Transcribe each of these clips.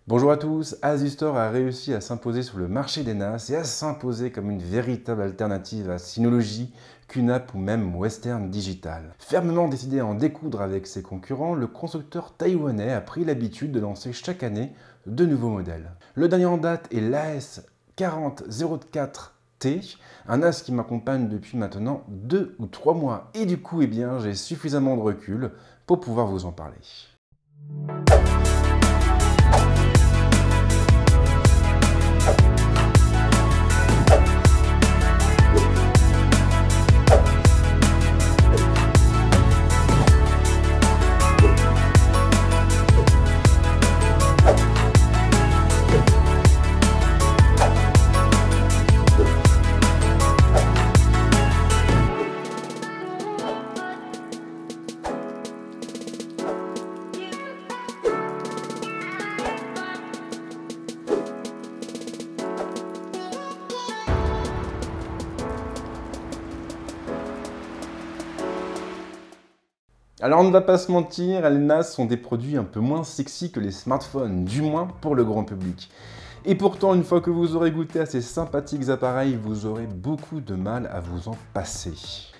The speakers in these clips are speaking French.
Bonjour à tous, Asustor a réussi à s'imposer sur le marché des NAS et à s'imposer comme une véritable alternative à Synology, QNAP ou même Western Digital. Fermement décidé à en découdre avec ses concurrents, le constructeur taïwanais a pris l'habitude de lancer chaque année de nouveaux modèles. Le dernier en date est l'AS4004T, un NAS qui m'accompagne depuis maintenant 2 ou 3 mois. Et du coup, j'ai suffisamment de recul pour pouvoir vous en parler. Alors on ne va pas se mentir, les NAS sont des produits un peu moins sexy que les smartphones, du moins pour le grand public. Et pourtant, une fois que vous aurez goûté à ces sympathiques appareils, vous aurez beaucoup de mal à vous en passer.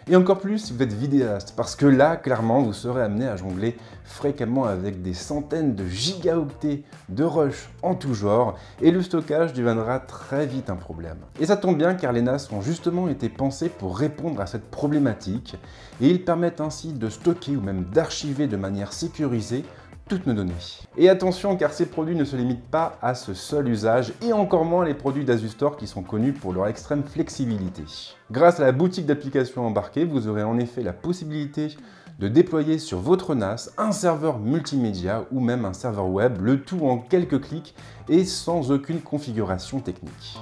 Et encore plus si vous êtes vidéaste, parce que là, clairement, vous serez amené à jongler fréquemment avec des centaines de gigaoctets de rush en tout genre, et le stockage deviendra très vite un problème. Et ça tombe bien car les NAS ont justement été pensés pour répondre à cette problématique, et ils permettent ainsi de stocker ou même d'archiver de manière sécurisée toutes nos données. Et attention car ces produits ne se limitent pas à ce seul usage et encore moins les produits d'Asustor qui sont connus pour leur extrême flexibilité. Grâce à la boutique d'applications embarquée, vous aurez en effet la possibilité de déployer sur votre NAS un serveur multimédia ou même un serveur web, le tout en quelques clics et sans aucune configuration technique.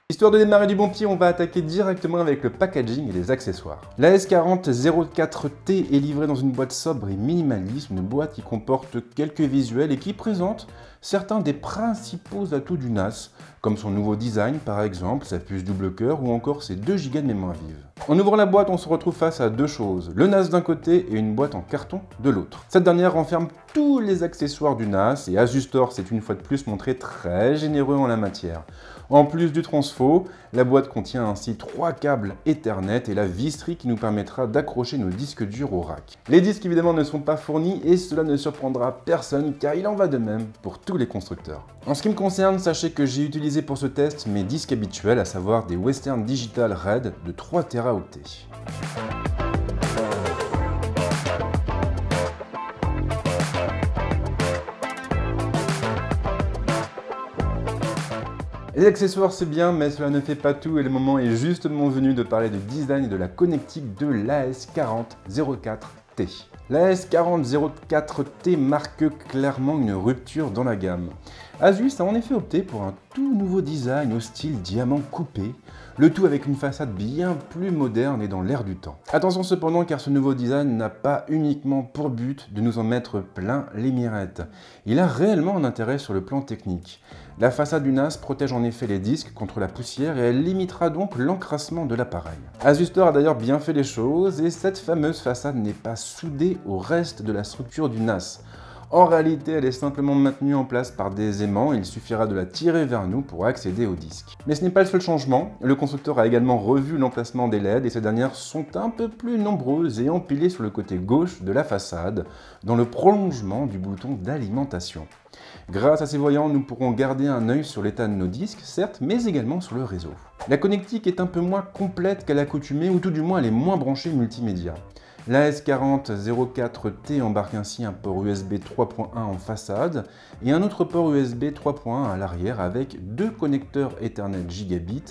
Histoire de démarrer du bon pied, on va attaquer directement avec le packaging et les accessoires. La S4004T est livrée dans une boîte sobre et minimaliste, une boîte qui comporte quelques visuels et qui présente certains des principaux atouts du NAS, comme son nouveau design par exemple, sa puce double cœur ou encore ses 2 Go de mémoire vive. En ouvrant la boîte, on se retrouve face à deux choses, le NAS d'un côté et une boîte en carton de l'autre. Cette dernière renferme tous les accessoires du NAS et Asustor s'est une fois de plus montré très généreux en la matière. En plus du transfo, la boîte contient ainsi 3 câbles Ethernet et la visserie qui nous permettra d'accrocher nos disques durs au rack. Les disques évidemment ne sont pas fournis et cela ne surprendra personne car il en va de même pour tous les constructeurs. En ce qui me concerne, sachez que j'ai utilisé pour ce test mes disques habituels, à savoir des Western Digital RAID de 3 Teraoctets. Les accessoires c'est bien, mais cela ne fait pas tout et le moment est justement venu de parler de design et de la connectique de l'AS4004T. La S4004T marque clairement une rupture dans la gamme. Asus a en effet opté pour un tout nouveau design au style diamant coupé, le tout avec une façade bien plus moderne et dans l'air du temps. Attention cependant car ce nouveau design n'a pas uniquement pour but de nous en mettre plein les mirettes. Il a réellement un intérêt sur le plan technique. La façade du NAS protège en effet les disques contre la poussière et elle limitera donc l'encrassement de l'appareil. Asustor a d'ailleurs bien fait les choses et cette fameuse façade n'est pas soudée au reste de la structure du NAS. En réalité, elle est simplement maintenue en place par des aimants, il suffira de la tirer vers nous pour accéder au disque. Mais ce n'est pas le seul changement, le constructeur a également revu l'emplacement des LED et ces dernières sont un peu plus nombreuses et empilées sur le côté gauche de la façade, dans le prolongement du bouton d'alimentation. Grâce à ces voyants, nous pourrons garder un œil sur l'état de nos disques, certes, mais également sur le réseau. La connectique est un peu moins complète qu'à l'accoutumée, ou tout du moins elle est moins branchée multimédia. La S4004T embarque ainsi un port USB 3.1 en façade et un autre port USB 3.1 à l'arrière avec 2 connecteurs Ethernet Gigabit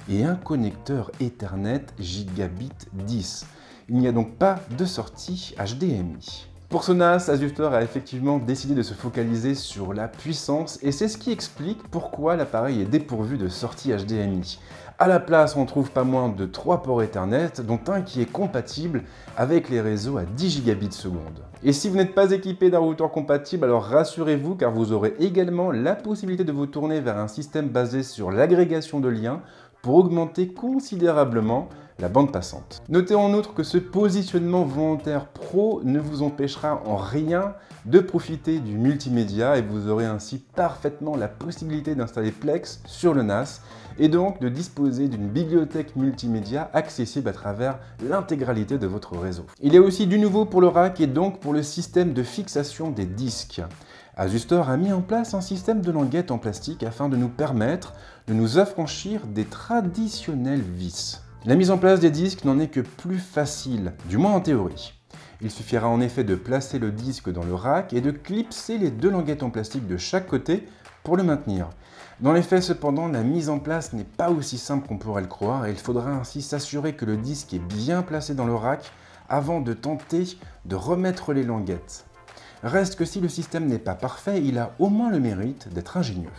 et un connecteur Ethernet Gigabit 10. Il n'y a donc pas de sortie HDMI. Pour ce NAS, Asustor a effectivement décidé de se focaliser sur la puissance et c'est ce qui explique pourquoi l'appareil est dépourvu de sortie HDMI. À la place, on trouve pas moins de 3 ports Ethernet, dont un qui est compatible avec les réseaux à 10 Gb seconde. Et si vous n'êtes pas équipé d'un routeur compatible, alors rassurez-vous car vous aurez également la possibilité de vous tourner vers un système basé sur l'agrégation de liens, pour augmenter considérablement la bande passante. Notez en outre que ce positionnement volontaire pro ne vous empêchera en rien de profiter du multimédia et vous aurez ainsi parfaitement la possibilité d'installer Plex sur le NAS et donc de disposer d'une bibliothèque multimédia accessible à travers l'intégralité de votre réseau. Il y a aussi du nouveau pour le rack et donc pour le système de fixation des disques. Asustor a mis en place un système de languettes en plastique afin de nous permettre de nous affranchir des traditionnelles vis. La mise en place des disques n'en est que plus facile, du moins en théorie. Il suffira en effet de placer le disque dans le rack et de clipser les deux languettes en plastique de chaque côté pour le maintenir. Dans les faits cependant, la mise en place n'est pas aussi simple qu'on pourrait le croire et il faudra ainsi s'assurer que le disque est bien placé dans le rack avant de tenter de remettre les languettes. Reste que si le système n'est pas parfait, il a au moins le mérite d'être ingénieux.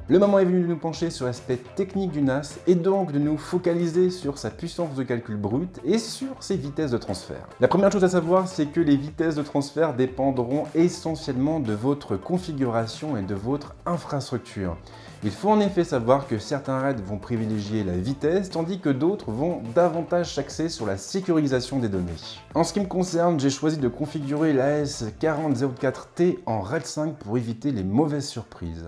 Le moment est venu de nous pencher sur l'aspect technique du NAS et donc de nous focaliser sur sa puissance de calcul brute et sur ses vitesses de transfert. La première chose à savoir, c'est que les vitesses de transfert dépendront essentiellement de votre configuration et de votre infrastructure. Il faut en effet savoir que certains RAID vont privilégier la vitesse, tandis que d'autres vont davantage s'axer sur la sécurisation des données. En ce qui me concerne, j'ai choisi de configurer l'AS4004T en RAID 5 pour éviter les mauvaises surprises.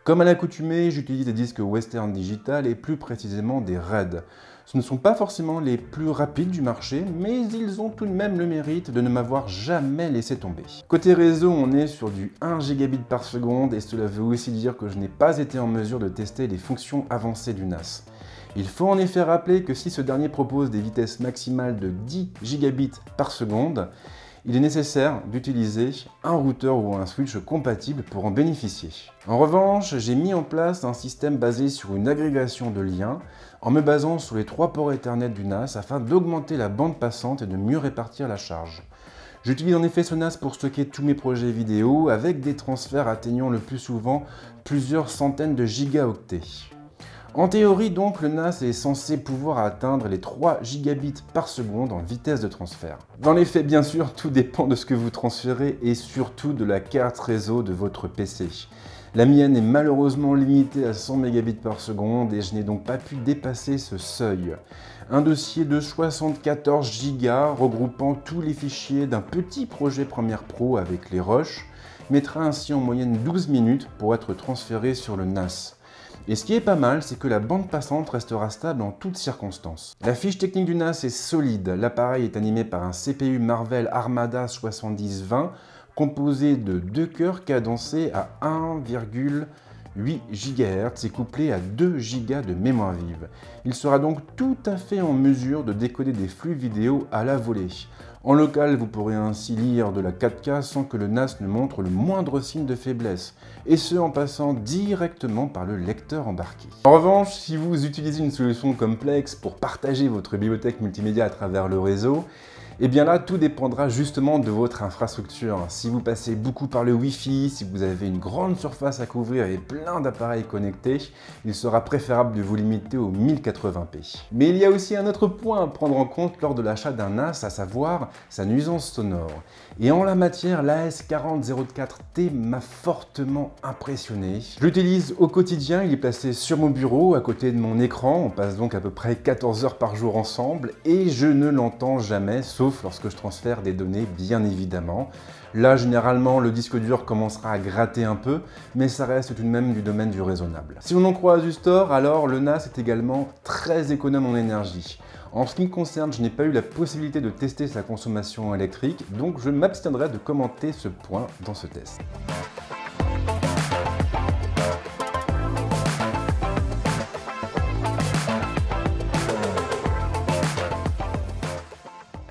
Comme à l'accoutumée, j'utilise des disques Western Digital et plus précisément des RAID. Ce ne sont pas forcément les plus rapides du marché, mais ils ont tout de même le mérite de ne m'avoir jamais laissé tomber. Côté réseau, on est sur du 1 gigabit par seconde et cela veut aussi dire que je n'ai pas été en mesure de tester les fonctions avancées du NAS. Il faut en effet rappeler que si ce dernier propose des vitesses maximales de 10 gigabits par seconde, il est nécessaire d'utiliser un routeur ou un switch compatible pour en bénéficier. En revanche, j'ai mis en place un système basé sur une agrégation de liens en me basant sur les 3 ports Ethernet du NAS afin d'augmenter la bande passante et de mieux répartir la charge. J'utilise en effet ce NAS pour stocker tous mes projets vidéo avec des transferts atteignant le plus souvent plusieurs centaines de gigaoctets. En théorie donc, le NAS est censé pouvoir atteindre les 3 gigabits par seconde en vitesse de transfert. Dans les faits, bien sûr, tout dépend de ce que vous transférez et surtout de la carte réseau de votre PC. La mienne est malheureusement limitée à 100 mégabits par seconde et je n'ai donc pas pu dépasser ce seuil. Un dossier de 74 Go regroupant tous les fichiers d'un petit projet Premiere Pro avec les rushs mettra ainsi en moyenne 12 minutes pour être transféré sur le NAS. Et ce qui est pas mal, c'est que la bande passante restera stable en toutes circonstances. La fiche technique du NAS est solide. L'appareil est animé par un CPU Marvell Armada 7020 composé de 2 cœurs cadencés à 1,8 GHz et couplé à 2 Go de mémoire vive. Il sera donc tout à fait en mesure de décoder des flux vidéo à la volée. En local, vous pourrez ainsi lire de la 4K sans que le NAS ne montre le moindre signe de faiblesse, et ce en passant directement par le lecteur embarqué. En revanche, si vous utilisez une solution complexe pour partager votre bibliothèque multimédia à travers le réseau, et bien là, tout dépendra justement de votre infrastructure. Si vous passez beaucoup par le Wi-Fi, si vous avez une grande surface à couvrir et plein d'appareils connectés, il sera préférable de vous limiter au 1080p. Mais il y a aussi un autre point à prendre en compte lors de l'achat d'un NAS, à savoir sa nuisance sonore. Et en la matière, l'AS4004T m'a fortement impressionné. Je l'utilise au quotidien, il est placé sur mon bureau, à côté de mon écran, on passe donc à peu près 14 heures par jour ensemble, et je ne l'entends jamais, sauf lorsque je transfère des données, bien évidemment. Là, généralement, le disque dur commencera à gratter un peu, mais ça reste tout de même du domaine du raisonnable. Si on en croit Asustor, alors le NAS est également très économe en énergie. En ce qui me concerne, je n'ai pas eu la possibilité de tester sa consommation électrique, donc je m'abstiendrai de commenter ce point dans ce test.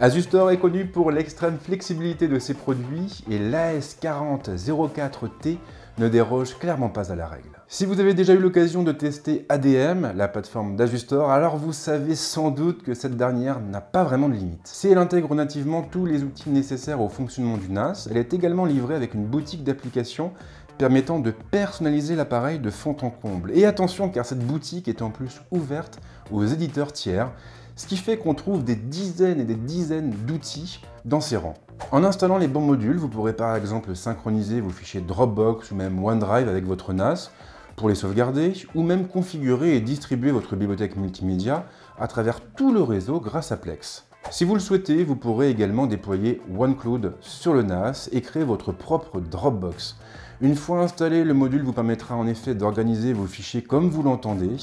Asustor est connu pour l'extrême flexibilité de ses produits et l'AS4004T ne déroge clairement pas à la règle. Si vous avez déjà eu l'occasion de tester ADM, la plateforme d'Asustor, alors vous savez sans doute que cette dernière n'a pas vraiment de limite. Si elle intègre nativement tous les outils nécessaires au fonctionnement du NAS, elle est également livrée avec une boutique d'applications permettant de personnaliser l'appareil de fond en comble. Et attention, car cette boutique est en plus ouverte aux éditeurs tiers, ce qui fait qu'on trouve des dizaines et des dizaines d'outils dans ces rangs. En installant les bons modules, vous pourrez par exemple synchroniser vos fichiers Dropbox ou même OneDrive avec votre NAS pour les sauvegarder, ou même configurer et distribuer votre bibliothèque multimédia à travers tout le réseau grâce à Plex. Si vous le souhaitez, vous pourrez également déployer OneCloud sur le NAS et créer votre propre Dropbox. Une fois installé, le module vous permettra en effet d'organiser vos fichiers comme vous l'entendez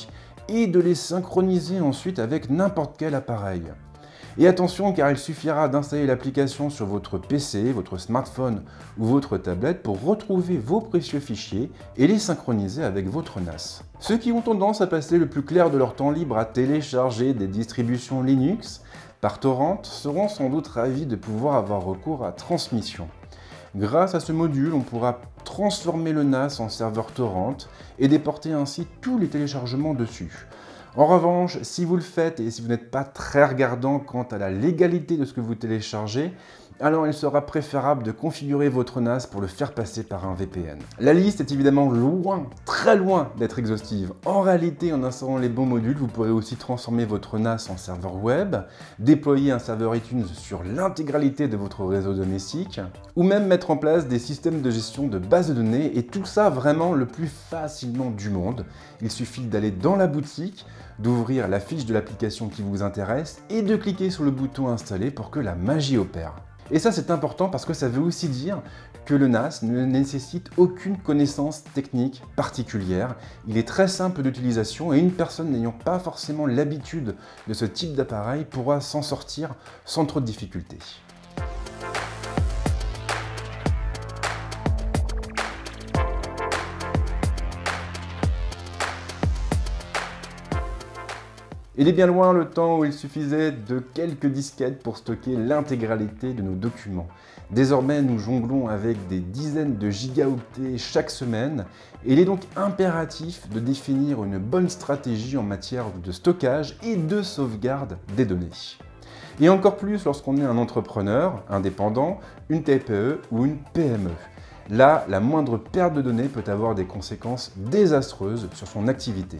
et de les synchroniser ensuite avec n'importe quel appareil. Et attention, car il suffira d'installer l'application sur votre PC, votre smartphone ou votre tablette pour retrouver vos précieux fichiers et les synchroniser avec votre NAS. Ceux qui ont tendance à passer le plus clair de leur temps libre à télécharger des distributions Linux par torrent seront sans doute ravis de pouvoir avoir recours à Transmission. Grâce à ce module, on pourra transformer le NAS en serveur torrent et déporter ainsi tous les téléchargements dessus. En revanche, si vous le faites et si vous n'êtes pas très regardant quant à la légalité de ce que vous téléchargez, alors il sera préférable de configurer votre NAS pour le faire passer par un VPN. La liste est évidemment loin, très loin d'être exhaustive. En réalité, en installant les bons modules, vous pourrez aussi transformer votre NAS en serveur web, déployer un serveur iTunes sur l'intégralité de votre réseau domestique, ou même mettre en place des systèmes de gestion de bases de données, et tout ça vraiment le plus facilement du monde. Il suffit d'aller dans la boutique, d'ouvrir la fiche de l'application qui vous intéresse et de cliquer sur le bouton installer pour que la magie opère. Et ça c'est important parce que ça veut aussi dire que le NAS ne nécessite aucune connaissance technique particulière. Il est très simple d'utilisation et une personne n'ayant pas forcément l'habitude de ce type d'appareil pourra s'en sortir sans trop de difficultés. Il est bien loin le temps où il suffisait de quelques disquettes pour stocker l'intégralité de nos documents. Désormais, nous jonglons avec des dizaines de gigaoctets chaque semaine et il est donc impératif de définir une bonne stratégie en matière de stockage et de sauvegarde des données. Et encore plus lorsqu'on est un entrepreneur, indépendant, une TPE ou une PME. Là, la moindre perte de données peut avoir des conséquences désastreuses sur son activité.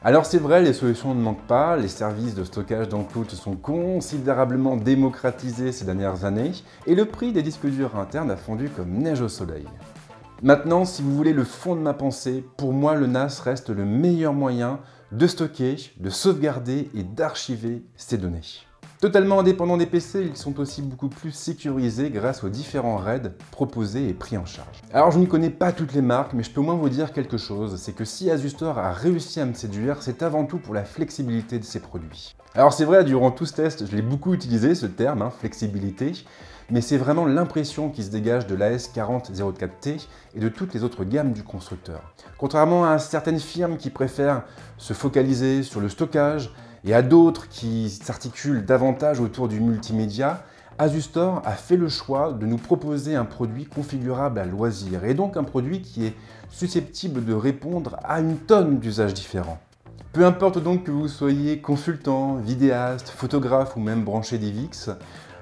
Alors c'est vrai, les solutions ne manquent pas, les services de stockage dans le cloud se sont considérablement démocratisés ces dernières années et le prix des disques durs internes a fondu comme neige au soleil. Maintenant, si vous voulez le fond de ma pensée, pour moi le NAS reste le meilleur moyen de stocker, de sauvegarder et d'archiver ces données. Totalement indépendants des PC, ils sont aussi beaucoup plus sécurisés grâce aux différents RAID proposés et pris en charge. Alors je ne connais pas toutes les marques, mais je peux au moins vous dire quelque chose, c'est que si ASUSTOR a réussi à me séduire, c'est avant tout pour la flexibilité de ses produits. Alors c'est vrai, durant tout ce test, je l'ai beaucoup utilisé ce terme, flexibilité, mais c'est vraiment l'impression qui se dégage de l'AS4004T et de toutes les autres gammes du constructeur. Contrairement à certaines firmes qui préfèrent se focaliser sur le stockage, et à d'autres qui s'articulent davantage autour du multimédia, ASUSTOR a fait le choix de nous proposer un produit configurable à loisir, et donc un produit qui est susceptible de répondre à une tonne d'usages différents. Peu importe donc que vous soyez consultant, vidéaste, photographe ou même branché DivX,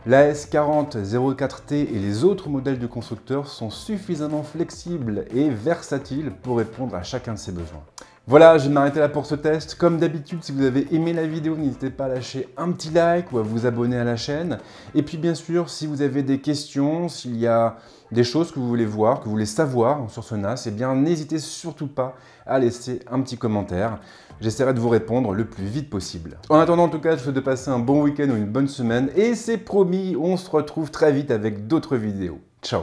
l'AS4004T et les autres modèles de constructeurs sont suffisamment flexibles et versatiles pour répondre à chacun de ses besoins. Voilà, je vais m'arrêter là pour ce test. Comme d'habitude, si vous avez aimé la vidéo, n'hésitez pas à lâcher un petit like ou à vous abonner à la chaîne. Et puis bien sûr, si vous avez des questions, s'il y a des choses que vous voulez voir, que vous voulez savoir sur ce NAS, eh bien n'hésitez surtout pas à laisser un petit commentaire. J'essaierai de vous répondre le plus vite possible. En attendant, en tout cas, je vous souhaite de passer un bon week-end ou une bonne semaine. Et c'est promis, on se retrouve très vite avec d'autres vidéos. Ciao!